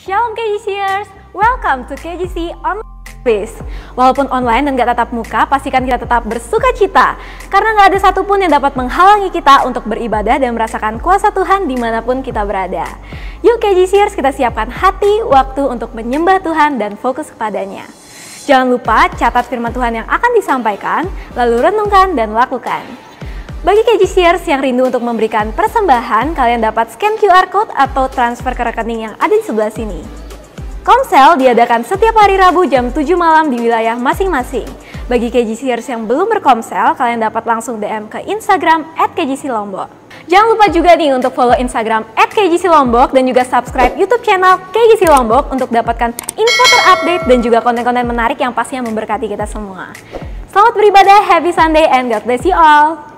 Shalom KGCers, welcome to KGC Online Service. Walaupun online dan gak tatap muka, pastikan kita tetap bersuka cita. Karena gak ada satupun yang dapat menghalangi kita untuk beribadah dan merasakan kuasa Tuhan dimanapun kita berada. Yuk KGCers, kita siapkan hati, waktu untuk menyembah Tuhan dan fokus kepadanya. Jangan lupa catat firman Tuhan yang akan disampaikan, lalu renungkan dan lakukan. Bagi KGCers yang rindu untuk memberikan persembahan, kalian dapat scan QR Code atau transfer ke rekening yang ada di sebelah sini. Komsel diadakan setiap hari Rabu jam 7 malam di wilayah masing-masing. Bagi KGCers yang belum berkomsel, kalian dapat langsung DM ke Instagram @KGCLombok. Jangan lupa juga nih untuk follow Instagram @KGCLombok dan juga subscribe YouTube channel KGC Lombok untuk dapatkan info terupdate dan juga konten-konten menarik yang pastinya memberkati kita semua. Selamat beribadah, happy Sunday, and God bless you all!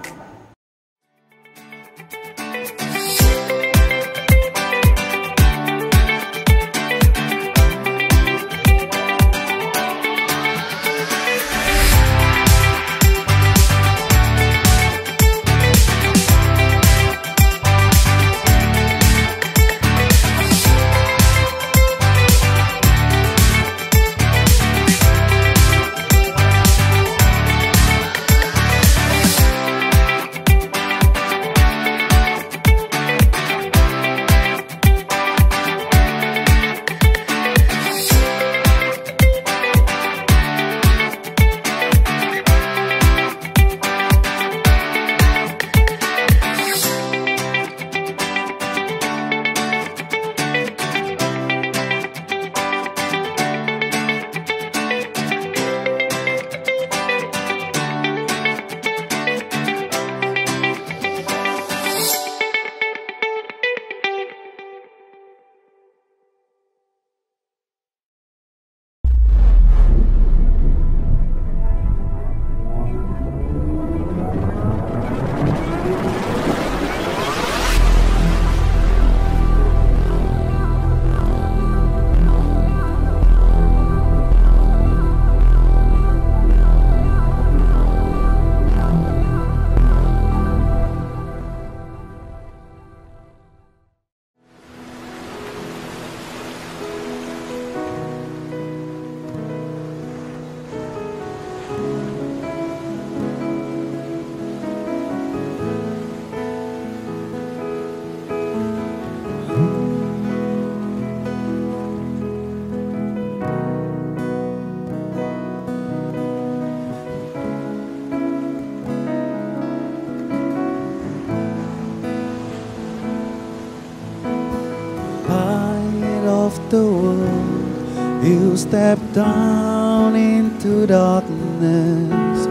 The world, you step down into darkness.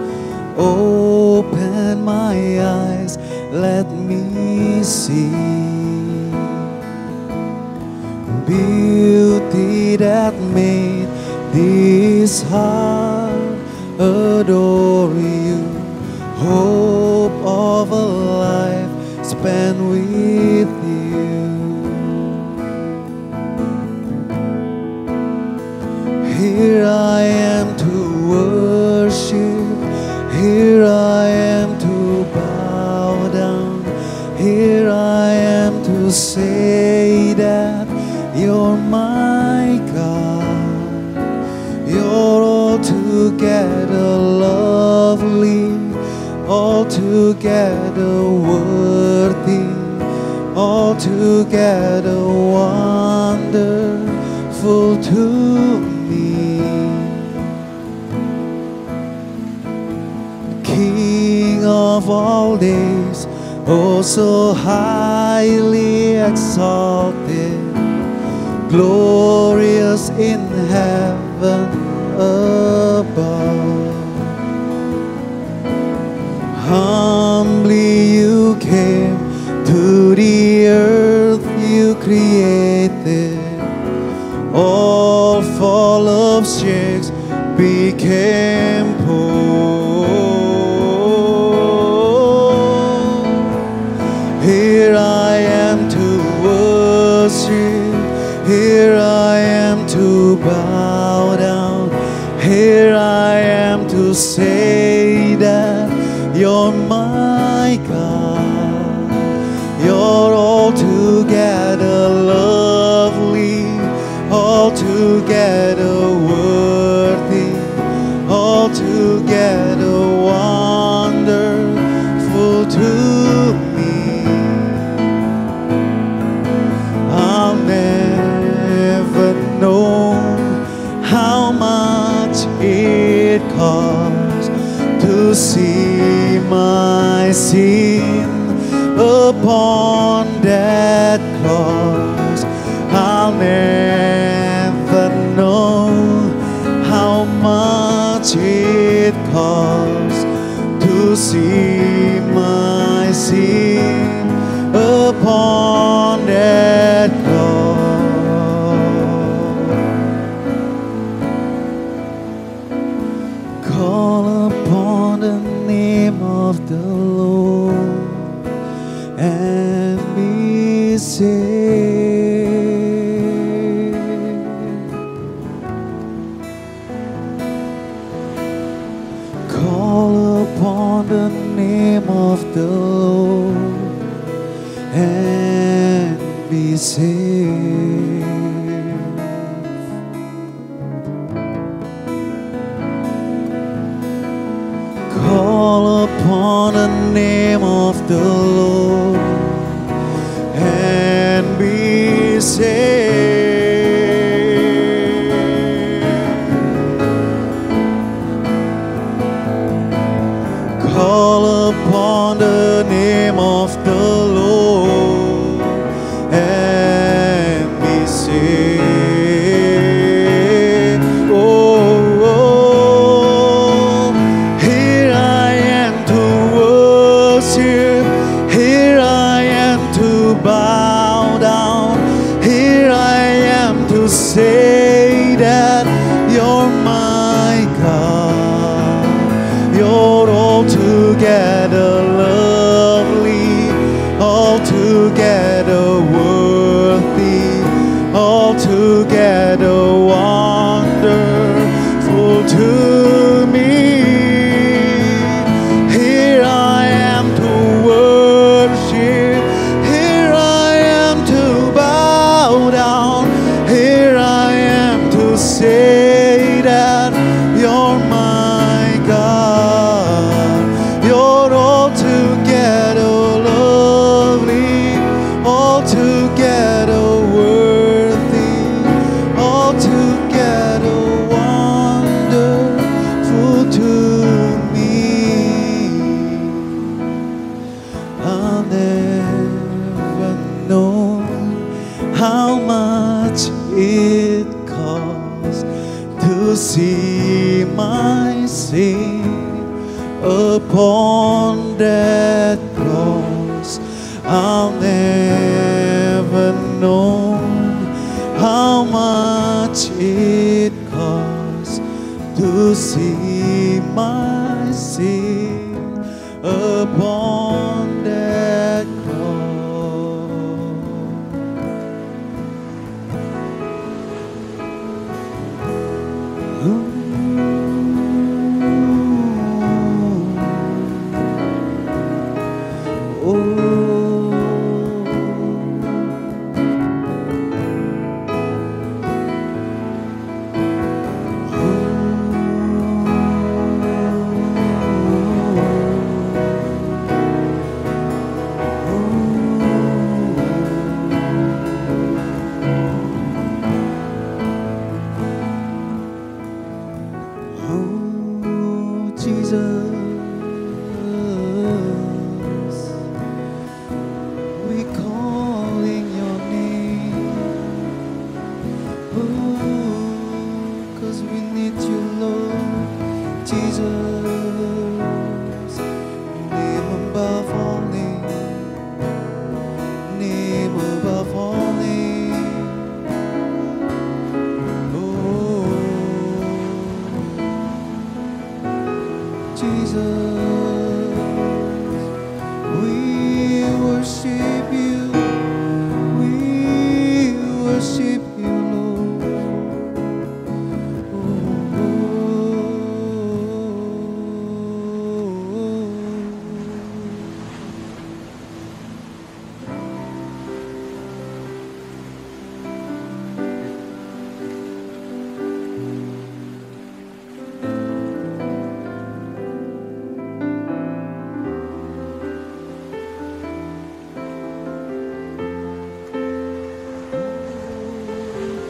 Open my eyes, let me see beauty that made this heart adore you. Hope of a life spent with you. Here I am to worship, here I am to bow down, here I am to say that you're my God. You're altogether lovely, altogether worthy, altogether wonderful to me. King of all days, oh so highly exalted, glorious in heaven above. Humbly you came to the earth you created. All for love's sakes became poor. Here I am to worship, here I am to bow down, here I am to say that you're my God. You're altogether lovely, altogether worthy, altogether wonderful to me. I'll never know how much it costs to see my sin upon that cross. I'll never know how much it costs to see my sin upon that cross. Call upon the name of the Lord and be saved. Call upon the name of the Lord and be saved. Call upon the name of the Lord and be saved. Call upon the name of the Lord and be saved. Oh, here I am to worship, here I am to bow down, here I am to say that you're my God. You're altogether lovely, altogether worthy, altogether wonderful to me. Here I am to worship, here I am to bow down, here I am to say that you're my God. You're altogether lovely, altogether worthy, altogether wonderful to me. I'll never know how much it costs to see my sin upon that cross. I'll never know how much it costs to see my sin upon that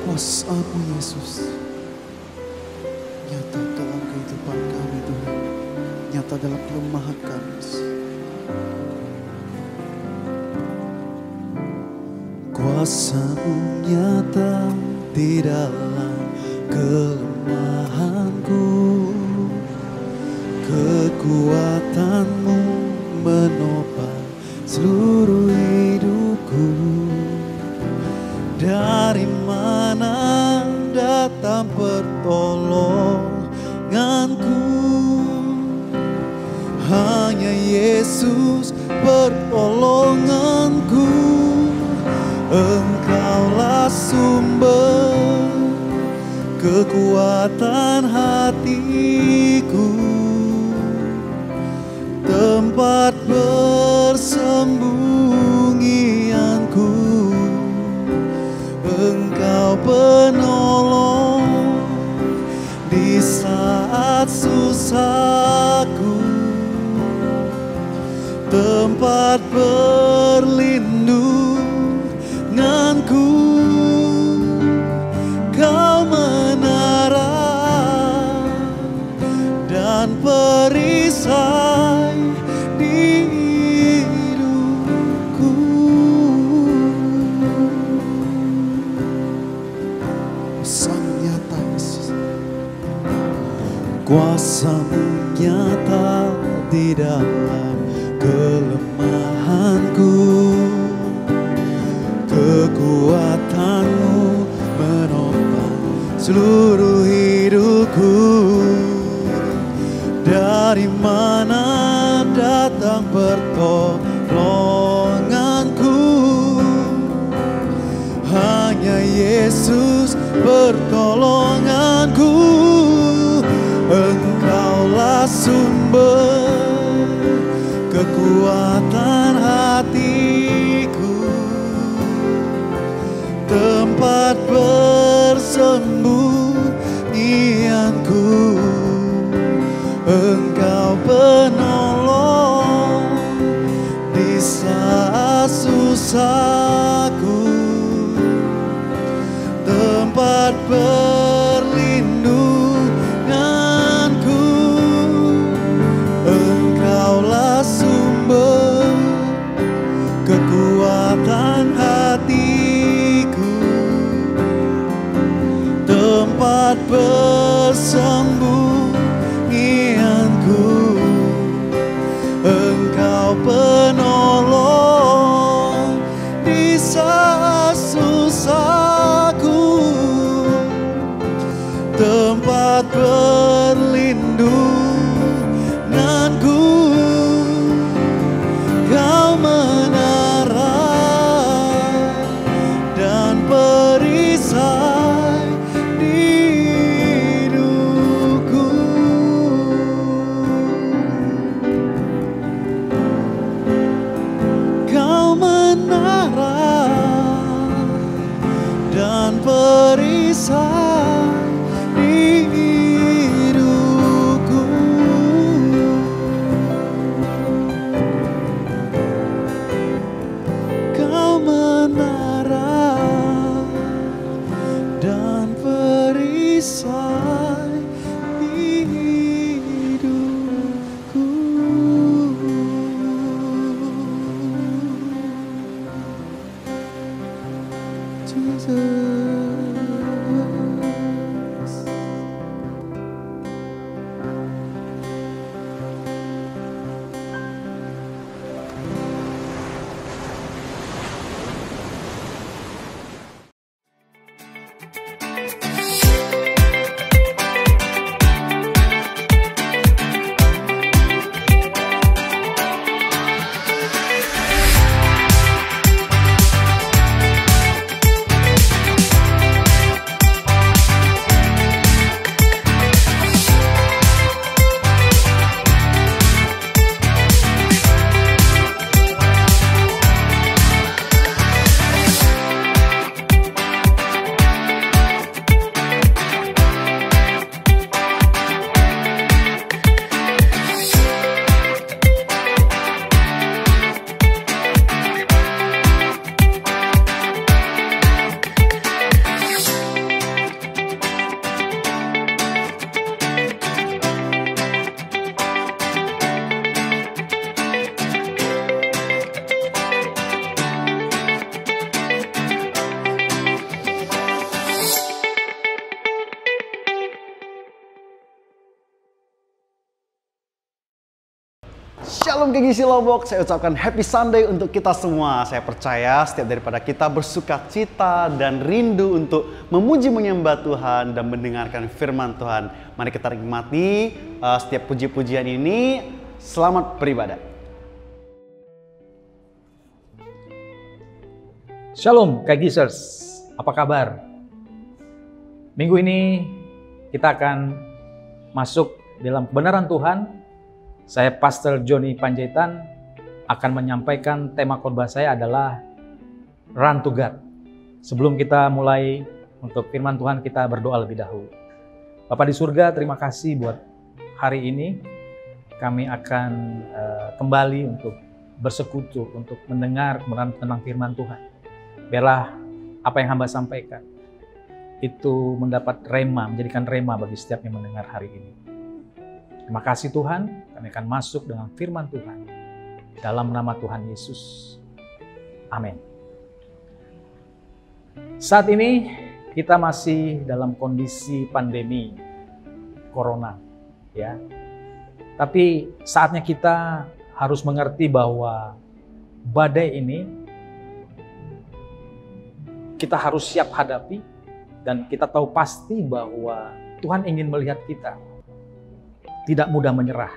Kuasa-Mu Yesus nyata dalam kehidupan kami Tuhan, nyata dalam kelemahan kami. Kuasa-Mu nyata di dalam kelemahanku, kekuatan-Mu menopang seluruh hidupku. Dari mana datang pertolonganku? Hanya Yesus pertolonganku. Engkaulah sumber kekuatan hatiku, tempat persembunyianku. Engkau penolong di saat susahku, tempat perlindunganku. Kau menara dan perisai di hidupku. Sang nyata Yesus, kuasa-Mu nyata di dalam kelemahanku, kekuatan-Mu menopang seluruh hidupku. Dari mana datang pertolonganku? Hanya Yesus pertolonganku. Engkaulah sumber kekuatan hatiku, tempat persembunyianku. Engkau penolong di saat susahku, tempat perlindunganku. Engkaulah sumber kekuatan hatiku, tempat persembunyianku. Engkau penolong di saat susahku, tempat perlindunganku. Kau menara dan perisai di hidupku. Kau menara dan perisai di hidupku. Kau menara dan perisai di hidupku. Jesus. Shalom KGC Lombok, saya ucapkan Happy Sunday untuk kita semua. Saya percaya setiap daripada kita bersuka cita dan rindu untuk memuji menyembah Tuhan dan mendengarkan firman Tuhan. Mari kita nikmati setiap puji-pujian ini. Selamat beribadah. Shalom KGCers, apa kabar? Minggu ini kita akan masuk dalam kebenaran Tuhan. Saya Pastor Johnny Panjaitan akan menyampaikan tema khotbah saya adalah Run to God. Sebelum kita mulai untuk firman Tuhan, kita berdoa lebih dahulu. Bapa di surga, terima kasih buat hari ini. Kami akan kembali untuk bersekutu, untuk mendengar kebenaran tentang firman Tuhan. Biarlah apa yang hamba sampaikan itu mendapat rema, menjadikan rema bagi setiap yang mendengar hari ini. Terima kasih Tuhan, kami akan masuk dengan firman Tuhan dalam nama Tuhan Yesus. Amin. Saat ini kita masih dalam kondisi pandemi corona, ya. Tapi saatnya kita harus mengerti bahwa badai ini kita harus siap hadapi, dan kita tahu pasti bahwa Tuhan ingin melihat kita tidak mudah menyerah,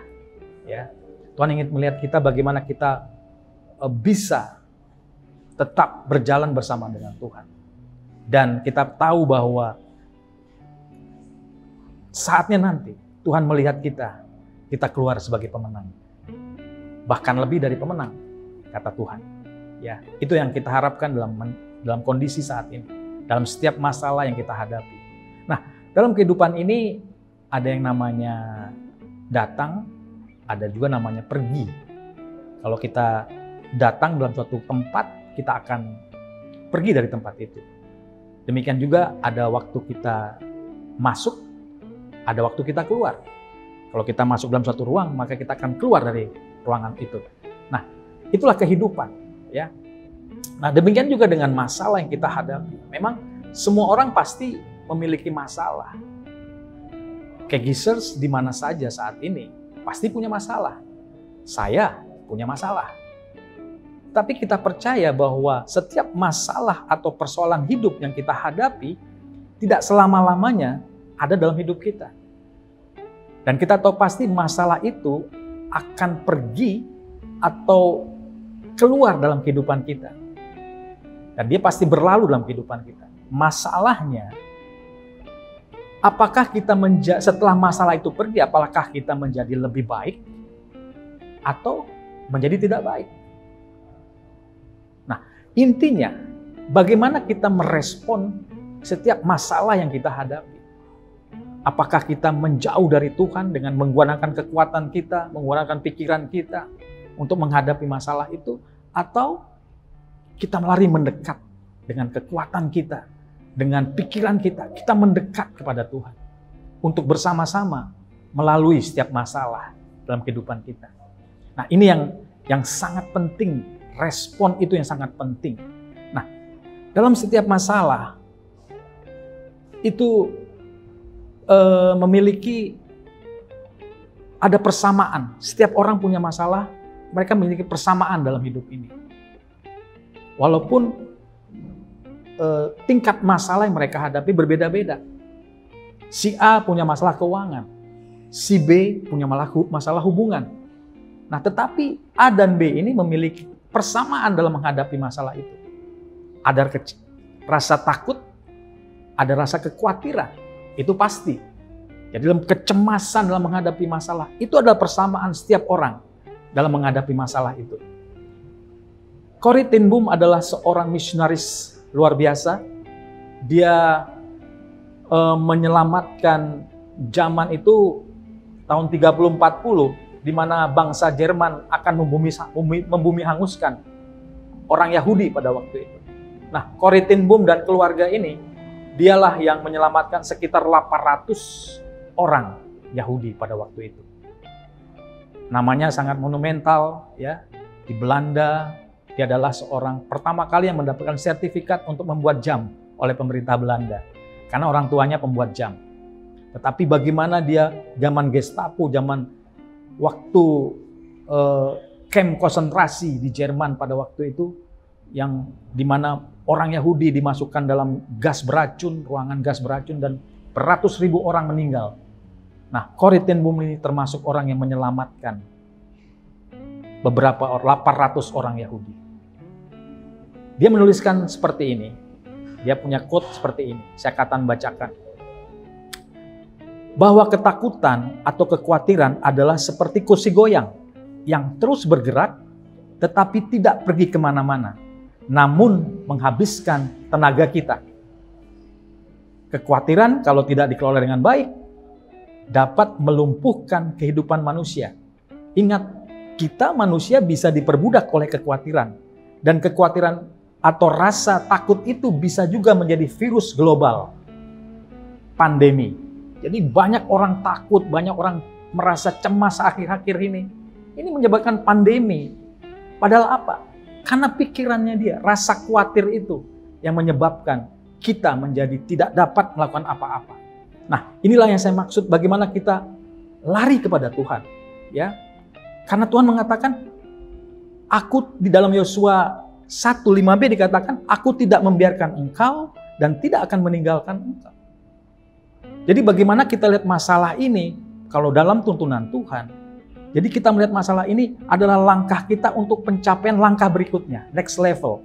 ya. Tuhan ingin melihat kita bagaimana kita bisa tetap berjalan bersama dengan Tuhan. Dan kita tahu bahwa saatnya nanti Tuhan melihat kita keluar sebagai pemenang. Bahkan lebih dari pemenang, kata Tuhan. Ya, itu yang kita harapkan dalam kondisi saat ini, dalam setiap masalah yang kita hadapi. Nah, dalam kehidupan ini ada yang namanya datang, ada juga namanya pergi. Kalau kita datang dalam suatu tempat, kita akan pergi dari tempat itu. Demikian juga ada waktu kita masuk, ada waktu kita keluar. Kalau kita masuk dalam suatu ruang, maka kita akan keluar dari ruangan itu. Nah, itulah kehidupan, ya. Nah, demikian juga dengan masalah yang kita hadapi. Memang semua orang pasti memiliki masalah. KGCers di mana saja saat ini pasti punya masalah. Saya punya masalah. Tapi kita percaya bahwa setiap masalah atau persoalan hidup yang kita hadapi tidak selama-lamanya ada dalam hidup kita. Dan kita tahu pasti masalah itu akan pergi atau keluar dalam kehidupan kita. Dan dia pasti berlalu dalam kehidupan kita. Masalahnya, apakah kita setelah masalah itu pergi, apakah kita menjadi lebih baik atau menjadi tidak baik? Nah, intinya bagaimana kita merespon setiap masalah yang kita hadapi. Apakah kita menjauh dari Tuhan dengan menggunakan kekuatan kita, menggunakan pikiran kita untuk menghadapi masalah itu, atau kita melari mendekat dengan kekuatan kita, dengan pikiran kita mendekat kepada Tuhan untuk bersama-sama melalui setiap masalah dalam kehidupan kita. Nah, ini yang sangat penting, respon itu yang sangat penting. Nah, dalam setiap masalah itu memiliki ada persamaan. Setiap orang punya masalah, mereka memiliki persamaan dalam hidup ini. Walaupun tingkat masalah yang mereka hadapi berbeda-beda. Si A punya masalah keuangan, si B punya masalah hubungan. Nah, tetapi A dan B ini memiliki persamaan dalam menghadapi masalah itu. Ada rasa takut, ada rasa kekhawatiran, itu pasti. Jadi dalam kecemasan dalam menghadapi masalah, itu adalah persamaan setiap orang dalam menghadapi masalah itu. Corrie ten Boom adalah seorang misionaris luar biasa. Dia menyelamatkan zaman itu tahun 30-40, di mana bangsa Jerman akan membumi hanguskan orang Yahudi pada waktu itu. Nah, Corrie ten Boom dan keluarga ini, dialah yang menyelamatkan sekitar 800 orang Yahudi pada waktu itu. Namanya sangat monumental, ya. Di Belanda, dia adalah seorang pertama kali yang mendapatkan sertifikat untuk membuat jam oleh pemerintah Belanda. Karena orang tuanya pembuat jam. Tetapi bagaimana dia zaman Gestapo, zaman waktu camp konsentrasi di Jerman pada waktu itu, yang dimana orang Yahudi dimasukkan dalam gas beracun, ruangan gas beracun, dan beratus ribu orang meninggal. Nah, Corrie ten Boom ini termasuk orang yang menyelamatkan beberapa 800 orang Yahudi. Dia menuliskan seperti ini. Dia punya quote seperti ini. Saya akan bacakan. Bahwa ketakutan atau kekhawatiran adalah seperti kursi goyang yang terus bergerak tetapi tidak pergi kemana-mana, namun menghabiskan tenaga kita. Kekhawatiran kalau tidak dikelola dengan baik dapat melumpuhkan kehidupan manusia. Ingat, kita manusia bisa diperbudak oleh kekhawatiran, dan kekhawatiran atau rasa takut itu bisa juga menjadi virus global, pandemi. Jadi banyak orang takut, banyak orang merasa cemas akhir-akhir ini. Ini menyebabkan pandemi. Padahal apa? Karena pikirannya dia, rasa khawatir itu yang menyebabkan kita menjadi tidak dapat melakukan apa-apa. Nah, inilah yang saya maksud, bagaimana kita lari kepada Tuhan, ya. Karena Tuhan mengatakan, aku di dalam Yosua 1:5b dikatakan, aku tidak membiarkan engkau dan tidak akan meninggalkan engkau. Jadi bagaimana kita lihat masalah ini kalau dalam tuntunan Tuhan? Jadi kita melihat masalah ini adalah langkah kita untuk pencapaian langkah berikutnya, next level.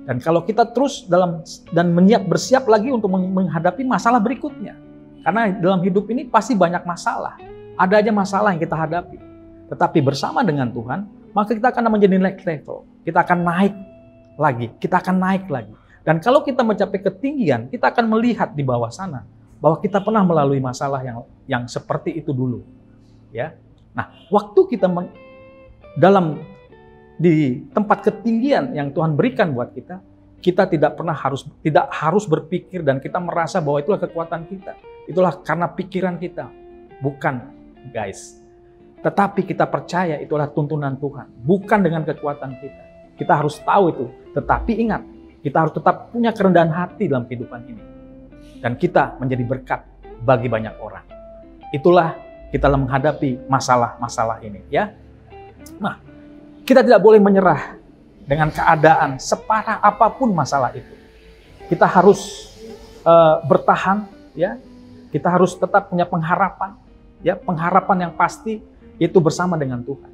Dan kalau kita terus bersiap lagi untuk menghadapi masalah berikutnya. Karena dalam hidup ini pasti banyak masalah. Ada aja masalah yang kita hadapi. Tetapi bersama dengan Tuhan, maka kita akan menjadi next level. Kita akan naik lagi, kita akan naik lagi. Dan kalau kita mencapai ketinggian, kita akan melihat di bawah sana bahwa kita pernah melalui masalah yang seperti itu dulu, ya. Nah, waktu kita di tempat ketinggian yang Tuhan berikan buat kita, kita tidak harus berpikir dan kita merasa bahwa itulah kekuatan kita, itulah karena pikiran kita, bukan, guys. Tetapi kita percaya itulah tuntunan Tuhan, bukan dengan kekuatan kita. Kita harus tahu itu, tetapi ingat, kita harus tetap punya kerendahan hati dalam kehidupan ini. Dan kita menjadi berkat bagi banyak orang. Itulah kita dalam menghadapi masalah-masalah ini, ya. Nah, kita tidak boleh menyerah dengan keadaan separah apapun masalah itu. Kita harus bertahan, ya. Kita harus tetap punya pengharapan, ya, pengharapan yang pasti itu bersama dengan Tuhan.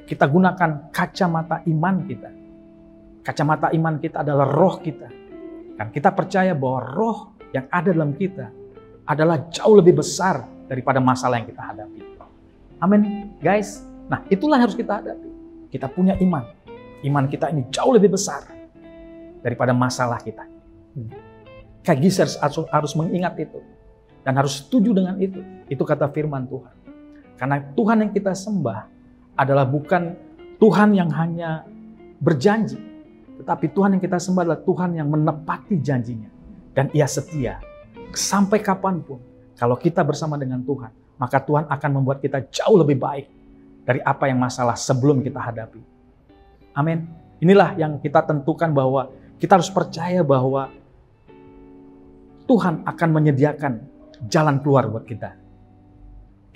Kita gunakan kacamata iman kita. Kacamata iman kita adalah roh kita. Dan kita percaya bahwa roh yang ada dalam kita adalah jauh lebih besar daripada masalah yang kita hadapi. Amin, guys. Nah, itulah yang harus kita hadapi. Kita punya iman. Iman kita ini jauh lebih besar daripada masalah kita. Kagizers harus mengingat itu. Dan harus setuju dengan itu. Itu kata firman Tuhan. Karena Tuhan yang kita sembah adalah bukan Tuhan yang hanya berjanji. Tetapi Tuhan yang kita sembah adalah Tuhan yang menepati janjinya. Dan Ia setia sampai kapanpun. Kalau kita bersama dengan Tuhan, maka Tuhan akan membuat kita jauh lebih baik dari apa yang masalah sebelum kita hadapi. Amin. Inilah yang kita tentukan bahwa kita harus percaya bahwa Tuhan akan menyediakan jalan keluar buat kita.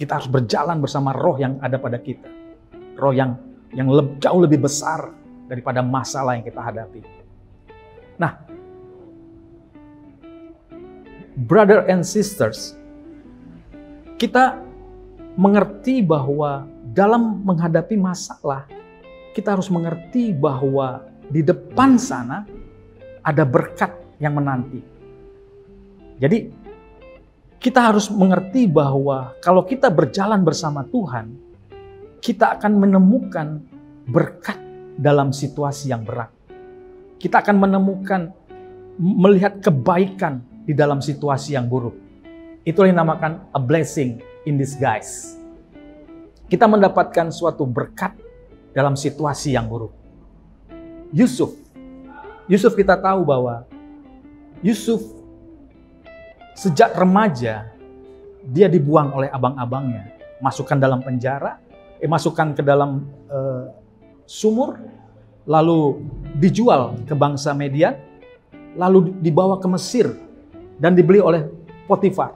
Kita harus berjalan bersama roh yang ada pada kita. Roh yang jauh lebih besar daripada masalah yang kita hadapi. Nah, brother and sisters, kita mengerti bahwa dalam menghadapi masalah, kita harus mengerti bahwa di depan sana ada berkat yang menanti. Jadi, kita harus mengerti bahwa kalau kita berjalan bersama Tuhan, kita akan menemukan berkat dalam situasi yang berat. Kita akan melihat kebaikan di dalam situasi yang buruk. Itulah yang dinamakan a blessing in disguise. Kita mendapatkan suatu berkat dalam situasi yang buruk. Yusuf kita tahu bahwa Yusuf sejak remaja dia dibuang oleh abang-abangnya, masukkan dalam penjara, masukkan ke dalam sumur, lalu dijual ke bangsa Median, lalu dibawa ke Mesir dan dibeli oleh Potifar.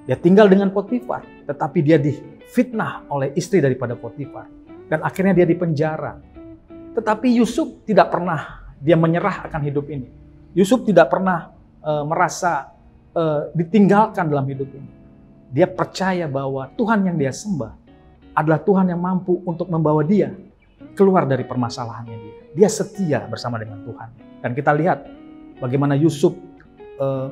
Dia tinggal dengan Potifar, tetapi dia difitnah oleh istri daripada Potifar. dan akhirnya dia dipenjara. Tetapi Yusuf tidak pernah dia menyerah akan hidup ini. Yusuf tidak pernah merasa ditinggalkan dalam hidup ini. Dia percaya bahwa Tuhan yang dia sembah adalah Tuhan yang mampu untuk membawa dia keluar dari permasalahannya dia. Dia setia bersama dengan Tuhan. Dan kita lihat bagaimana Yusuf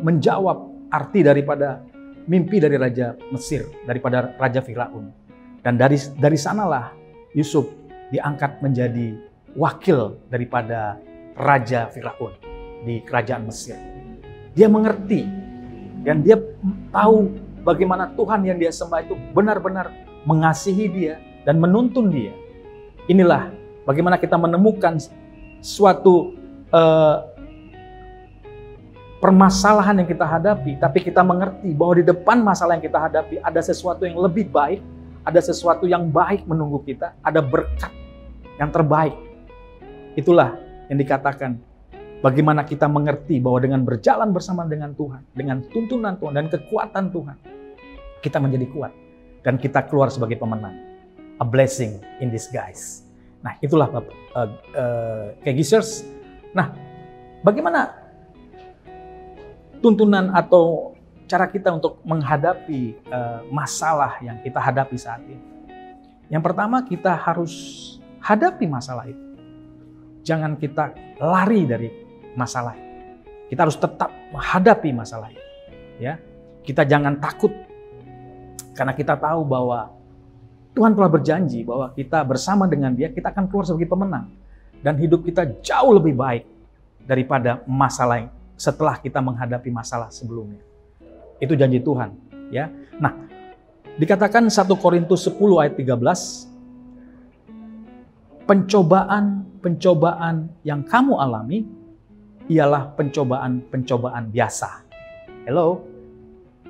menjawab arti daripada mimpi dari Raja Mesir, daripada Raja Firaun. Dan dari sanalah Yusuf diangkat menjadi wakil daripada Raja Firaun di kerajaan Mesir. Dia mengerti dan dia tahu bagaimana Tuhan yang dia sembah itu benar-benar mengasihi dia dan menuntun dia. Inilah bagaimana kita menemukan suatu permasalahan yang kita hadapi, tapi kita mengerti bahwa di depan masalah yang kita hadapi ada sesuatu yang lebih baik, ada sesuatu yang baik menunggu kita, ada berkat yang terbaik. Itulah yang dikatakan bagaimana kita mengerti bahwa dengan berjalan bersama dengan Tuhan, dengan tuntunan Tuhan dan kekuatan Tuhan, kita menjadi kuat dan kita keluar sebagai pemenang. A blessing in disguise. Nah, itulah Kegizers. Nah, bagaimana tuntunan atau cara kita untuk menghadapi masalah yang kita hadapi saat ini? Yang pertama, kita harus hadapi masalah itu. Jangan kita lari dari masalah itu. Kita harus tetap menghadapi masalah itu. Ya, kita jangan takut karena kita tahu bahwa Tuhan telah berjanji bahwa kita bersama dengan Dia, kita akan keluar sebagai pemenang. Dan hidup kita jauh lebih baik daripada masalah yang setelah kita menghadapi masalah sebelumnya. Itu janji Tuhan. Ya. Nah, dikatakan 1 Korintus 10 ayat 13, pencobaan yang kamu alami ialah pencobaan biasa. Hello?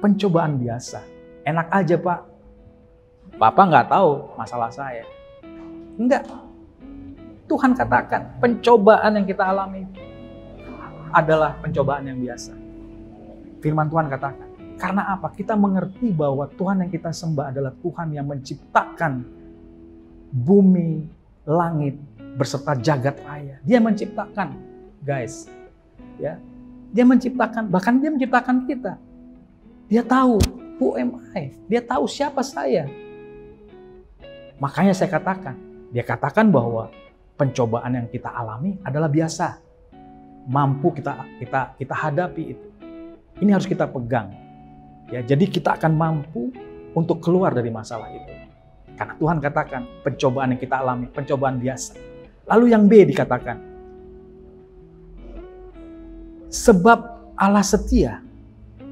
Pencobaan biasa. Enak aja, Pak. Bapak nggak tahu masalah saya. Enggak. Tuhan katakan pencobaan yang kita alami adalah pencobaan yang biasa. Firman Tuhan katakan. Karena apa? Kita mengerti bahwa Tuhan yang kita sembah adalah Tuhan yang menciptakan bumi, langit, beserta jagat raya. Dia menciptakan, guys. Ya, dia menciptakan, bahkan dia menciptakan kita. Dia tahu, who am I? Dia tahu siapa saya. Makanya saya katakan, dia katakan bahwa pencobaan yang kita alami adalah biasa. Mampu kita hadapi itu. Ini harus kita pegang. Ya, jadi kita akan mampu untuk keluar dari masalah itu. Karena Tuhan katakan pencobaan yang kita alami, pencobaan biasa. Lalu yang B dikatakan, sebab Allah setia,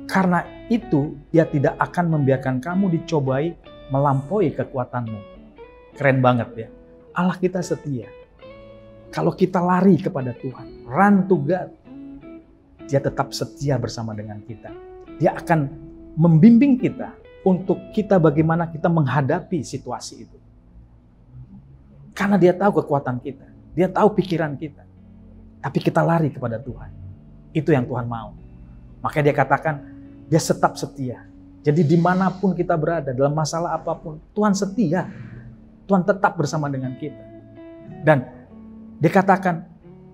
karena itu Dia tidak akan membiarkan kamu dicobai melampaui kekuatanmu. Keren banget ya. Allah kita setia. Kalau kita lari kepada Tuhan, run to God, Dia tetap setia bersama dengan kita. Dia akan membimbing kita untuk kita bagaimana kita menghadapi situasi itu. Karena Dia tahu kekuatan kita, Dia tahu pikiran kita. Tapi kita lari kepada Tuhan. Itu yang Tuhan mau. Makanya Dia katakan, Dia tetap setia. Jadi dimanapun kita berada, dalam masalah apapun, Tuhan setia. Tuhan tetap bersama dengan kita. Dan Dia katakan,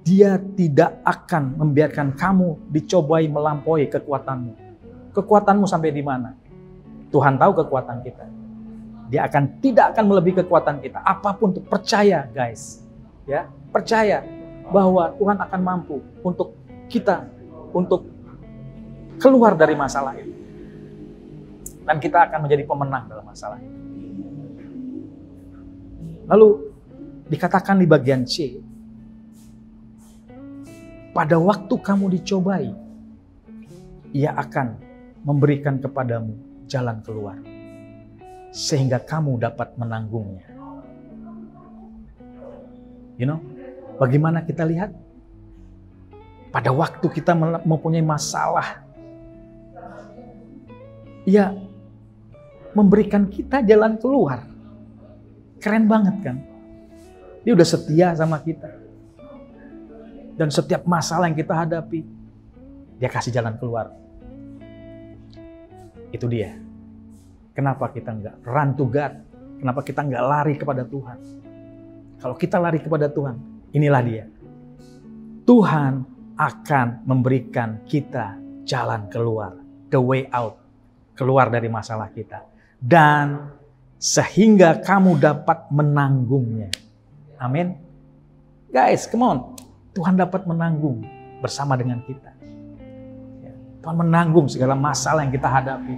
Dia tidak akan membiarkan kamu dicobai melampaui kekuatanmu. Kekuatanmu sampai di mana? Tuhan tahu kekuatan kita. Dia tidak akan melebihi kekuatan kita. Apapun, percaya guys. Ya, percaya bahwa Tuhan akan mampu untuk kita untuk keluar dari masalah itu. Dan kita akan menjadi pemenang dalam masalah itu. Lalu dikatakan di bagian C, pada waktu kamu dicobai, Ia akan memberikan kepadamu jalan keluar, sehingga kamu dapat menanggungnya. You know, bagaimana kita lihat? Pada waktu kita mempunyai masalah, Ia memberikan kita jalan keluar. Keren banget kan? Dia udah setia sama kita. Dan setiap masalah yang kita hadapi, Dia kasih jalan keluar. Itu dia. Kenapa kita nggak run to God? Kenapa kita nggak lari kepada Tuhan? Kalau kita lari kepada Tuhan, inilah dia. Tuhan akan memberikan kita jalan keluar, the way out, keluar dari masalah kita. Dan sehingga kamu dapat menanggungnya. Amin. Guys, come on. Tuhan dapat menanggung bersama dengan kita. Tuhan menanggung segala masalah yang kita hadapi.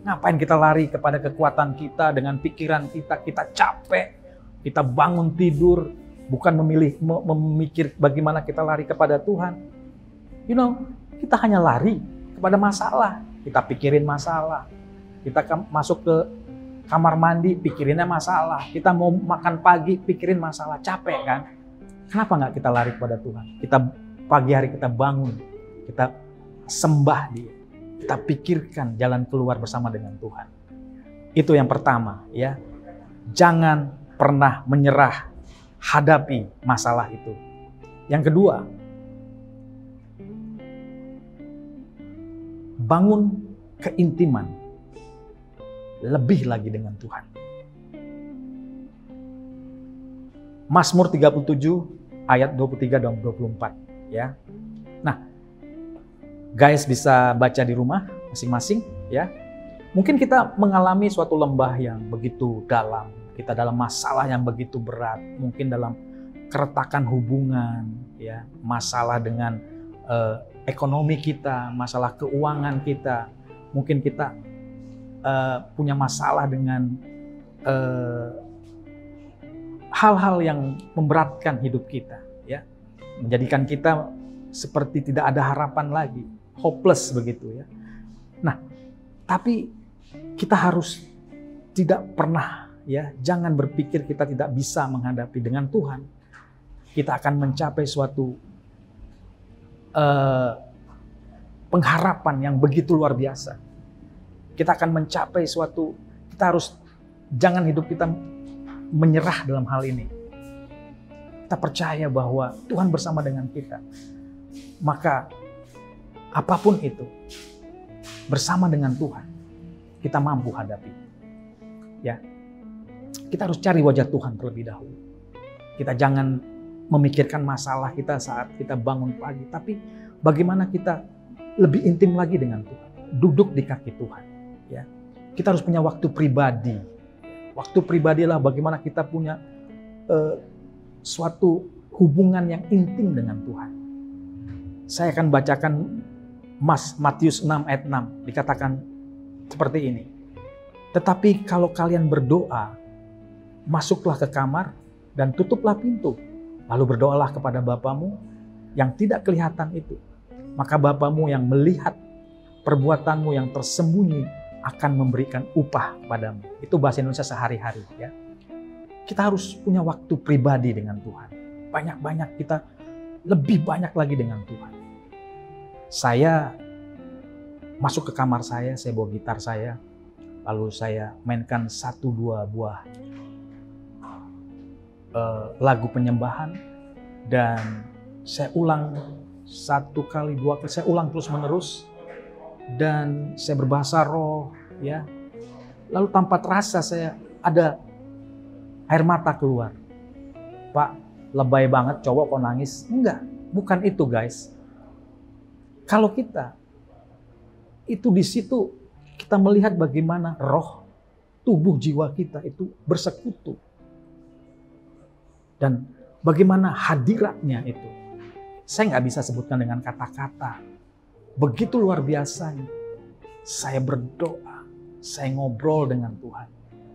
Ngapain kita lari kepada kekuatan kita dengan pikiran kita capek, kita bangun tidur, bukan memikir bagaimana kita lari kepada Tuhan. Kita hanya lari kepada masalah. Kita pikirin masalah. Kita masuk ke kamar mandi, pikirinnya masalah. Kita mau makan pagi, pikirin masalah. Capek kan? Kenapa nggak kita lari kepada Tuhan? Kita pagi hari kita bangun, kita sembah Dia. Kita pikirkan jalan keluar bersama dengan Tuhan. Itu yang pertama, ya. Jangan pernah menyerah, hadapi masalah itu. Yang kedua, bangun keintiman lebih lagi dengan Tuhan. Mazmur 37 ayat 23 dan 24, ya. Nah, guys bisa baca di rumah masing-masing, ya. Mungkin kita mengalami suatu lembah yang begitu dalam, kita dalam masalah yang begitu berat, mungkin dalam keretakan hubungan, ya, masalah dengan ekonomi kita, masalah keuangan kita, mungkin kita punya masalah dengan hal-hal yang memberatkan hidup kita, ya, menjadikan kita seperti tidak ada harapan lagi, hopeless begitu, ya. Nah, tapi kita harus tidak pernah, ya, jangan berpikir kita tidak bisa menghadapi. Dengan Tuhan kita akan mencapai suatu pengharapan yang begitu luar biasa. Kita akan mencapai suatu, kita harus, jangan hidup kita menyerah dalam hal ini. Kita percaya bahwa Tuhan bersama dengan kita. Maka apapun itu, bersama dengan Tuhan, kita mampu hadapi. Ya, kita harus cari wajah Tuhan terlebih dahulu. Kita jangan memikirkan masalah kita saat kita bangun pagi, tapi bagaimana kita lebih intim lagi dengan Tuhan, duduk di kaki Tuhan. Ya, kita harus punya waktu pribadi. Waktu pribadilah bagaimana kita punya suatu hubungan yang intim dengan Tuhan. Saya akan bacakan Matius 6 ayat 6, dikatakan seperti ini. Tetapi kalau kalian berdoa, masuklah ke kamar dan tutuplah pintu. Lalu berdoalah kepada Bapamu yang tidak kelihatan itu. Maka Bapamu yang melihat perbuatanmu yang tersembunyi akan memberikan upah padamu. Itu bahasa Indonesia sehari-hari, ya. Kita harus punya waktu pribadi dengan Tuhan. Banyak-banyak kita, lebih banyak lagi dengan Tuhan. Saya masuk ke kamar saya bawa gitar saya, lalu saya mainkan 1-2 buah lagu penyembahan, dan saya ulang 1 kali, 2 kali, saya ulang terus menerus, dan saya berbahasa roh, ya. Lalu tanpa terasa saya ada air mata keluar. Pak, lebay banget cowok kok nangis. Enggak, bukan itu, guys. Kalau kita itu di situ kita melihat bagaimana roh, tubuh, jiwa kita itu bersekutu. Dan bagaimana hadiratnya itu. Saya nggak bisa sebutkan dengan kata-kata. Begitu luar biasanya. Saya berdoa, saya ngobrol dengan Tuhan.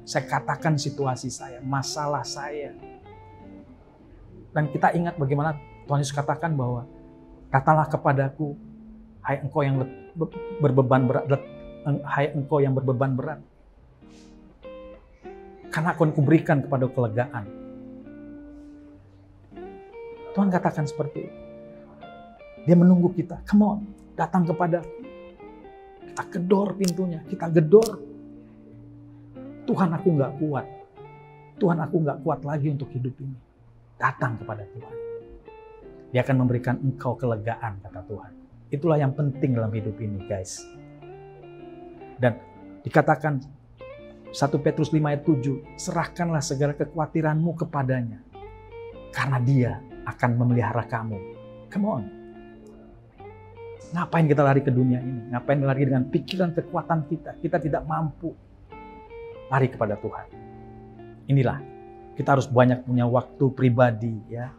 Saya katakan situasi saya, masalah saya. Dan kita ingat bagaimana Tuhan Yesus katakan bahwa, katalah kepadaku, hai engkau yang berbeban berat, hai engkau yang berbeban berat, karena akan kuberikan kepada kelegaan. Tuhan katakan seperti itu. Dia menunggu kita, come on, datang kepada kita, gedor pintunya, kita gedor. Tuhan, aku nggak kuat. Tuhan, aku nggak kuat lagi untuk hidup ini. Datang kepada Tuhan. Dia akan memberikan engkau kelegaan, kata Tuhan. Itulah yang penting dalam hidup ini, guys. Dan dikatakan 1 Petrus 5 ayat 7, serahkanlah segala kekhawatiranmu kepadanya, Karena Dia akan memelihara kamu. Come on. Ngapain kita lari ke dunia ini? Ngapain lari dengan pikiran kekuatan kita? Kita tidak mampu. Lari kepada Tuhan. Inilah, kita harus banyak punya waktu pribadi, ya.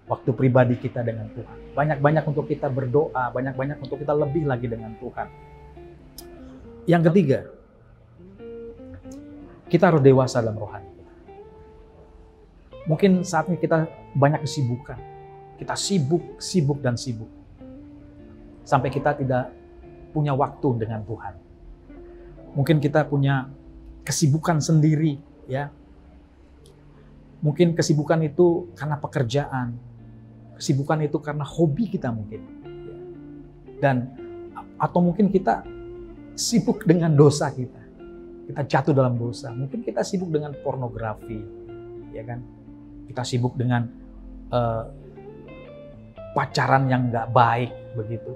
Waktu pribadi kita dengan Tuhan. Banyak-banyak untuk kita berdoa, banyak-banyak untuk kita lebih lagi dengan Tuhan. Yang ketiga, kita harus dewasa dalam rohani. Mungkin saat ini kita banyak kesibukan. Kita sibuk dan sibuk. Sampai kita tidak punya waktu dengan Tuhan. Mungkin kita punya kesibukan sendiri, ya. Mungkin kesibukan itu karena pekerjaan. Kesibukan itu karena hobi kita mungkin. Dan atau mungkin kita sibuk dengan dosa kita. Kita jatuh dalam dosa. Mungkin kita sibuk dengan pornografi, ya kan? Kita sibuk dengan pacaran yang nggak baik begitu.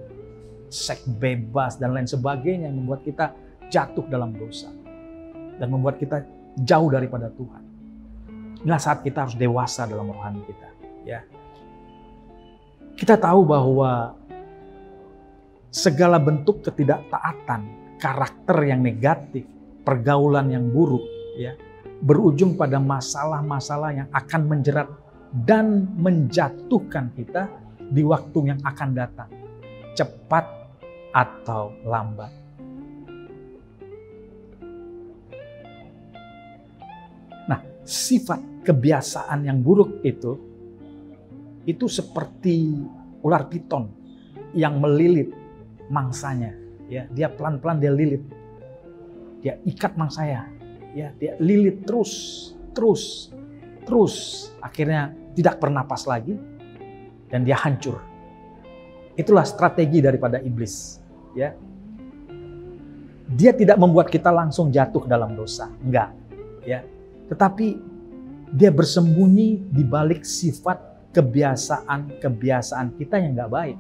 Seks bebas dan lain sebagainya yang membuat kita jatuh dalam dosa dan membuat kita jauh daripada Tuhan. Inilah saat kita harus dewasa dalam rohani kita, ya. Kita tahu bahwa segala bentuk ketidaktaatan, karakter yang negatif, pergaulan yang buruk, ya, berujung pada masalah-masalah yang akan menjerat dan menjatuhkan kita di waktu yang akan datang, cepat atau lambat. Nah, sifat kebiasaan yang buruk itu seperti ular piton yang melilit mangsanya. Ya, dia pelan-pelan dia lilit, dia ikat mangsanya, ya, dia lilit terus, akhirnya tidak bernapas lagi dan dia hancur. Itulah strategi daripada iblis, ya. Dia tidak membuat kita langsung jatuh dalam dosa, enggak, ya. Tetapi dia bersembunyi di balik sifat kebiasaan kita yang enggak baik.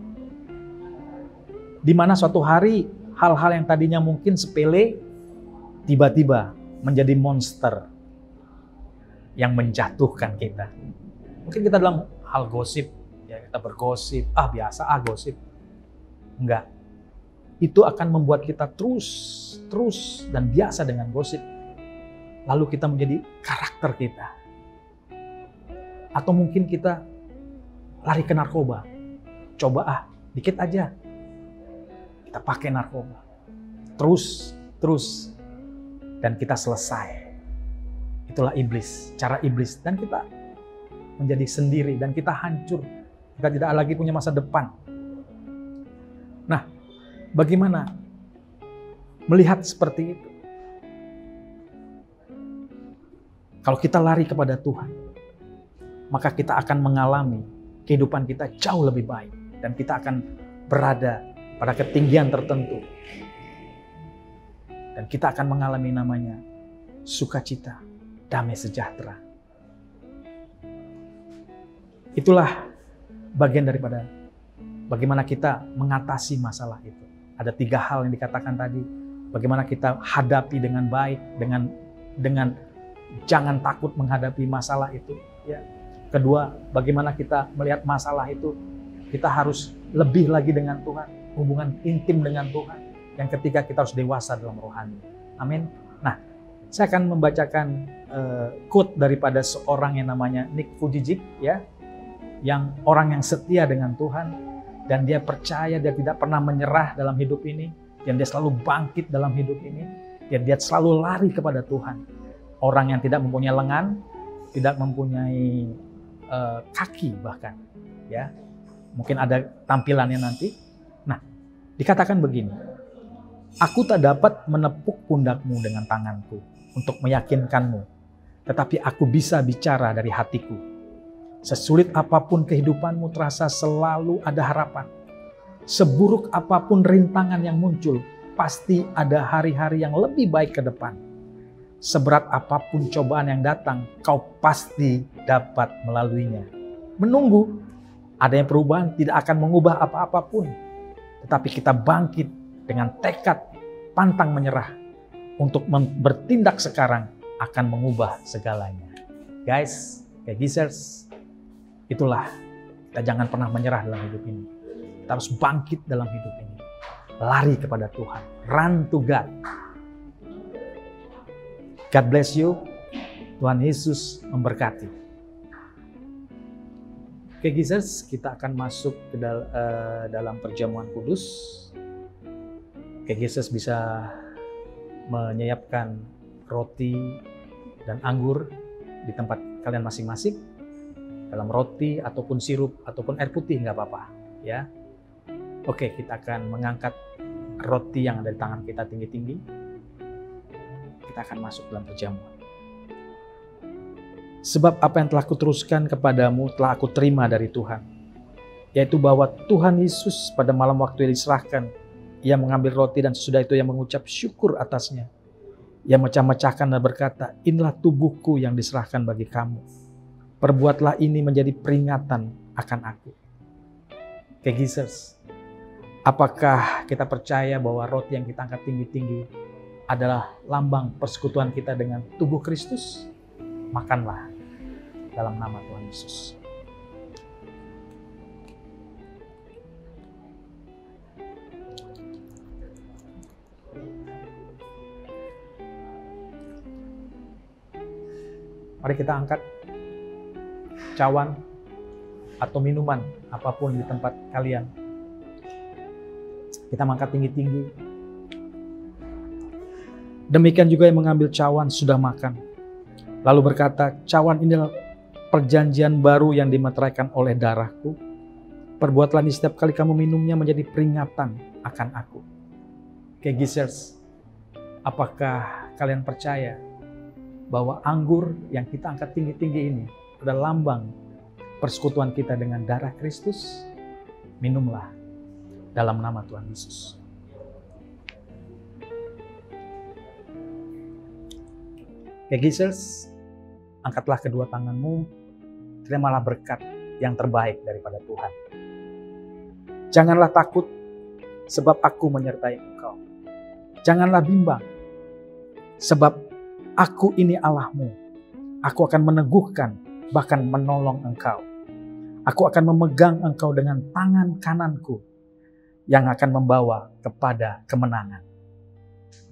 Di mana suatu hari hal-hal yang tadinya mungkin sepele tiba-tiba menjadi monster yang menjatuhkan kita. Mungkin kita dalam hal gosip, ya, kita bergosip, biasa gosip. Enggak. Itu akan membuat kita terus dan biasa dengan gosip. Lalu kita menjadi karakter kita. Atau mungkin kita lari ke narkoba. Coba dikit aja. Kita pakai narkoba. Terus dan kita selesai. Itulah iblis, cara iblis, dan kita menjadi sendiri dan kita hancur. Kita tidak lagi punya masa depan. Nah, bagaimana melihat seperti itu? Kalau kita lari kepada Tuhan, maka kita akan mengalami kehidupan kita jauh lebih baik dan kita akan berada pada ketinggian tertentu. Dan kita akan mengalami namanya sukacita, damai sejahtera. Itulah bagian daripada bagaimana kita mengatasi masalah itu. Ada 3 hal yang dikatakan tadi. Bagaimana kita hadapi dengan baik, dengan jangan takut menghadapi masalah itu. Ya. Kedua, bagaimana kita melihat masalah itu. Kita harus lebih lagi dengan Tuhan, hubungan intim dengan Tuhan. Yang ketiga, kita harus dewasa dalam rohani. Amin. Nah, saya akan membacakan quote daripada seorang yang namanya Nick Vujicic, ya, yang orang yang setia dengan Tuhan dan dia percaya dia tidak pernah menyerah dalam hidup ini, dan dia selalu bangkit dalam hidup ini, dan dia selalu lari kepada Tuhan. Orang yang tidak mempunyai lengan, tidak mempunyai kaki bahkan, ya. Mungkin ada tampilannya nanti. Nah, dikatakan begini. Aku tak dapat menepuk pundakmu dengan tanganku untuk meyakinkanmu, tetapi aku bisa bicara dari hatiku. Sesulit apapun kehidupanmu terasa selalu ada harapan. Seburuk apapun rintangan yang muncul, pasti ada hari-hari yang lebih baik ke depan. Seberat apapun cobaan yang datang, kau pasti dapat melaluinya. Menunggu, adanya perubahan tidak akan mengubah apa-apapun. Tetapi kita bangkit dengan tekad pantang menyerah untuk bertindak sekarang akan mengubah segalanya. Guys, kayak geezers, Itulah, kita jangan pernah menyerah dalam hidup ini. Kita harus bangkit dalam hidup ini. Lari kepada Tuhan. Run to God. God bless you. Tuhan Yesus memberkati. Oke, Gizers, kita akan masuk ke dalam perjamuan kudus. Oke, Gizers bisa menyiapkan roti dan anggur di tempat kalian masing-masing. Dalam roti ataupun sirup ataupun air putih nggak apa-apa, ya. Oke, kita akan mengangkat roti yang ada di tangan kita tinggi-tinggi. Kita akan masuk dalam perjamuan. Sebab apa yang telah kuteruskan kepadamu telah aku terima dari Tuhan, yaitu bahwa Tuhan Yesus pada malam waktu yang diserahkan, ia mengambil roti dan sesudah itu ia mengucap syukur atasnya. Ia mecah-mecahkan dan berkata, inilah tubuhku yang diserahkan bagi kamu. Perbuatlah ini menjadi peringatan akan aku. Oke, Gizers, apakah kita percaya bahwa roti yang kita angkat tinggi-tinggi adalah lambang persekutuan kita dengan tubuh Kristus? Makanlah dalam nama Tuhan Yesus. Mari kita angkat cawan atau minuman apapun di tempat kalian. Kita mengangkat tinggi-tinggi. Demikian juga yang mengambil cawan sudah makan. Lalu berkata, cawan inilah perjanjian baru yang dimeteraikan oleh darahku. Perbuatlah ini setiap kali kamu minumnya menjadi peringatan akan aku. Oke, Gizers, apakah kalian percaya bahwa anggur yang kita angkat tinggi-tinggi ini adalah lambang persekutuan kita dengan darah Kristus? Minumlah dalam nama Tuhan Yesus. Oke, Gizers, angkatlah kedua tanganmu, terimalah berkat yang terbaik daripada Tuhan. Janganlah takut, sebab aku menyertai engkau. Janganlah bimbang, sebab aku ini Allahmu. Aku akan meneguhkan, bahkan menolong engkau. Aku akan memegang engkau dengan tangan kananku yang akan membawa kepada kemenangan.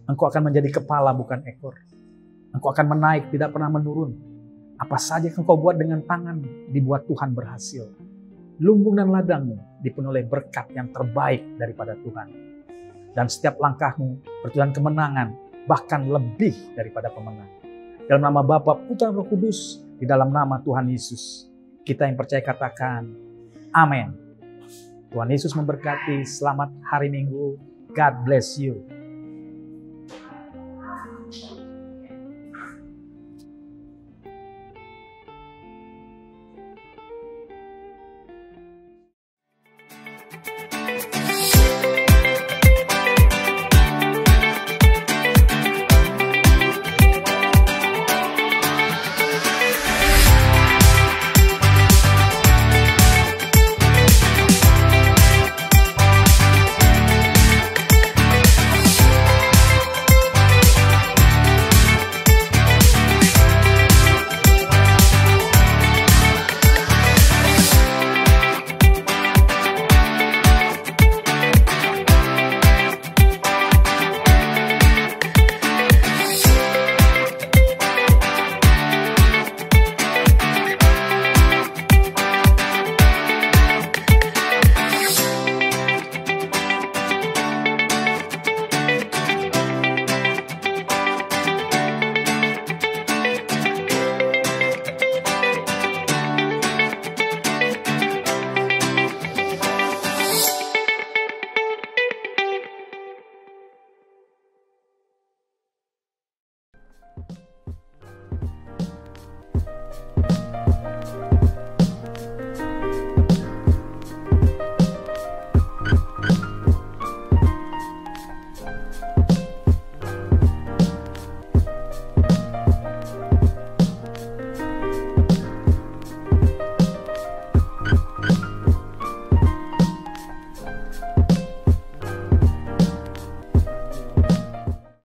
Engkau akan menjadi kepala bukan ekor. Engkau akan menaik, tidak pernah menurun. Apa saja yang engkau buat dengan tangan, dibuat Tuhan berhasil. Lumbung dan ladangmu dipenuhi oleh berkat yang terbaik daripada Tuhan. Dan setiap langkahmu bertujuan kemenangan, bahkan lebih daripada pemenang. Dalam nama Bapa, Putra, Roh Kudus, di dalam nama Tuhan Yesus, kita yang percaya katakan, amin. Tuhan Yesus memberkati. Selamat hari Minggu. God bless you.